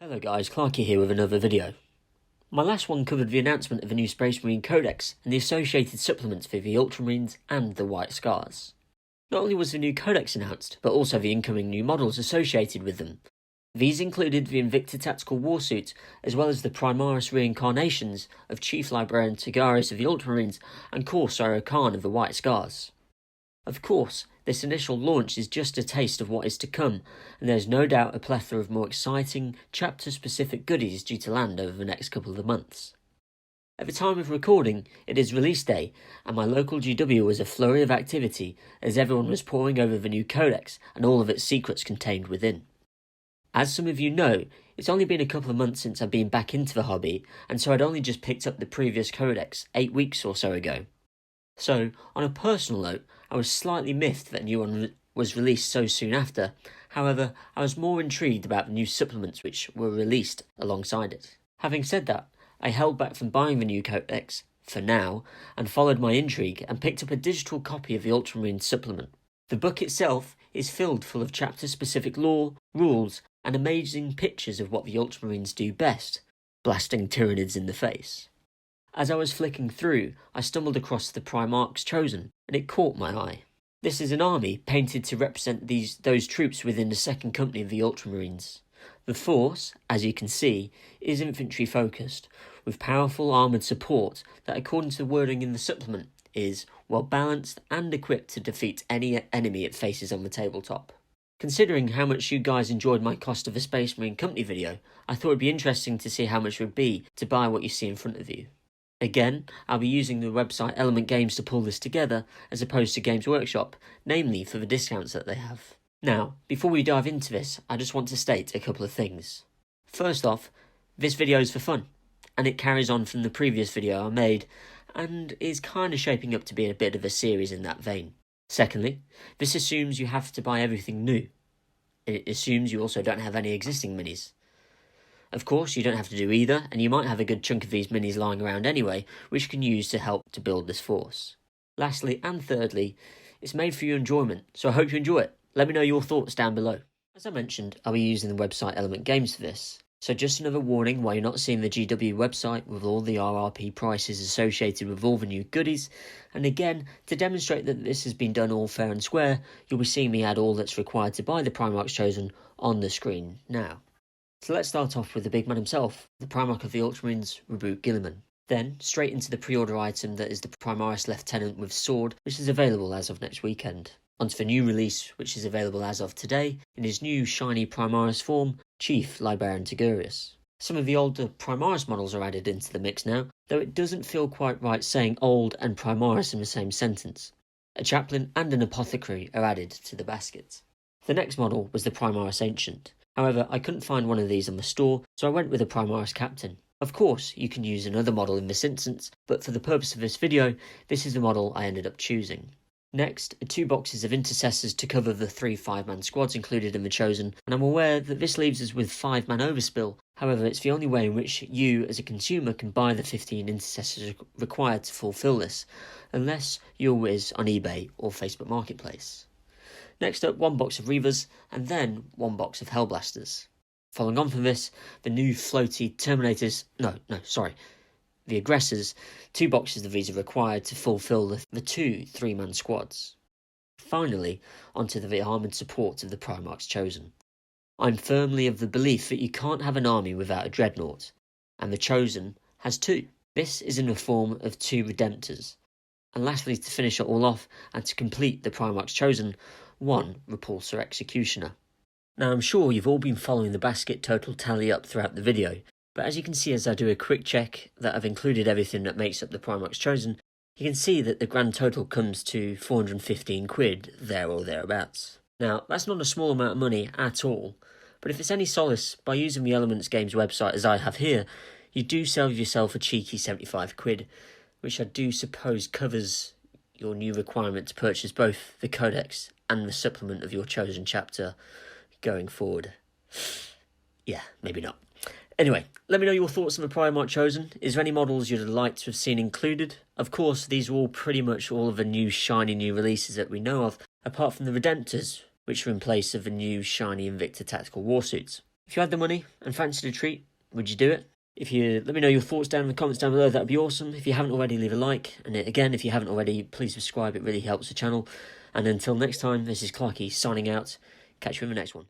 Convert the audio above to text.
Hello guys, Clarky here with another video. My last one covered the announcement of a new Space Marine Codex and the associated supplements for the Ultramarines and the White Scars. Not only was the new Codex announced, but also the incoming new models associated with them. These included the Invicta Tactical Warsuit, as well as the Primarchs reincarnations of Chief Librarian Tagaris of the Ultramarines and Corsair Khan of the White Scars. Of course, this initial launch is just a taste of what is to come, and there's no doubt a plethora of more exciting, chapter-specific goodies due to land over the next couple of months. At the time of recording, it is release day, and my local GW was a flurry of activity as everyone was poring over the new codex and all of its secrets contained within. As some of you know, it's only been a couple of months since I've been back into the hobby, and so I'd only just picked up the previous codex 8 weeks or so ago. So, on a personal note, I was slightly miffed that a new one was released so soon after. However, I was more intrigued about the new supplements which were released alongside it. Having said that, I held back from buying the new codex, for now, and followed my intrigue and picked up a digital copy of the Ultramarine supplement. The book itself is filled full of chapter-specific lore, rules, and amazing pictures of what the Ultramarines do best, blasting Tyranids in the face. As I was flicking through, I stumbled across the Primarchs Chosen, and it caught my eye. This is an army painted to represent those troops within the second company of the Ultramarines. The force, as you can see, is infantry focused, with powerful armoured support that, according to the wording in the supplement, is well balanced and equipped to defeat any enemy it faces on the tabletop. Considering how much you guys enjoyed my Cost of a Space Marine Company video, I thought it would be interesting to see how much it would be to buy what you see in front of you. Again, I'll be using the website Element Games to pull this together, as opposed to Games Workshop, namely for the discounts that they have. Now, before we dive into this, I just want to state a couple of things. First off, this video is for fun, and it carries on from the previous video I made, and is kind of shaping up to be a bit of a series in that vein. Secondly, this assumes you have to buy everything new. It assumes you also don't have any existing minis. Of course, you don't have to do either, and you might have a good chunk of these minis lying around anyway, which you can use to help to build this force. Lastly and thirdly, it's made for your enjoyment, so I hope you enjoy it. Let me know your thoughts down below. As I mentioned, I'll be using the website Element Games for this, so just another warning while you're not seeing the GW website with all the RRP prices associated with all the new goodies, and again, to demonstrate that this has been done all fair and square, you'll be seeing me add all that's required to buy the Primarchs Chosen on the screen now. So let's start off with the big man himself, the Primarch of the Ultramarines, Guilliman. Then, straight into the pre-order item that is the Primaris Lieutenant with Sword, which is available as of next weekend. Onto the new release, which is available as of today, in his new shiny Primaris form, Chief Librarian Tagaris. Some of the older Primaris models are added into the mix now, though it doesn't feel quite right saying old and Primaris in the same sentence. A chaplain and an apothecary are added to the basket. The next model was the Primaris Ancient. However, I couldn't find one of these on the store, so I went with a Primaris Captain. Of course, you can use another model in this instance, but for the purpose of this video, this is the model I ended up choosing. Next are 2 boxes of intercessors to cover the 3 5-man squads included in the Chosen, and I'm aware that this leaves us with 5-man overspill. However, it's the only way in which you, as a consumer, can buy the 15 intercessors required to fulfill this, unless you're whiz on eBay or Facebook Marketplace. Next up, 1 box of Reavers, and then 1 box of Hellblasters. Following on from this, the new floaty Terminators, the Aggressors, 2 boxes of these are required to fulfill the 2 3-man squads. Finally, onto the armoured support of the Primarchs Chosen. I'm firmly of the belief that you can't have an army without a Dreadnought, and the Chosen has 2. This is in the form of 2 Redemptors. And lastly, to finish it all off, and to complete the Primarchs Chosen, 1 Repulsor Executioner. Now I'm sure you've all been following the basket total tally up throughout the video, but as you can see as I do a quick check that I've included everything that makes up the Primarchs Chosen, you can see that the grand total comes to 415 quid, there or thereabouts. Now that's not a small amount of money at all, but if it's any solace, by using the Elements Games website as I have here, you do save yourself a cheeky 75 quid, which I do suppose covers your new requirement to purchase both the Codex and the supplement of your chosen chapter going forward. Yeah, maybe not. Anyway, let me know your thoughts on the Primarch Chosen. Is there any models you'd like to have seen included? Of course, these are all pretty much all of the new shiny new releases that we know of, apart from the Redemptors, which are in place of the new shiny Invicta Tactical Warsuits. If you had the money and fancied a treat, would you do it? If you let me know your thoughts down in the comments down below, that would be awesome. If you haven't already, leave a like. And again, if you haven't already, please subscribe. It really helps the channel. And until next time, this is Clarky signing out. Catch you in the next one.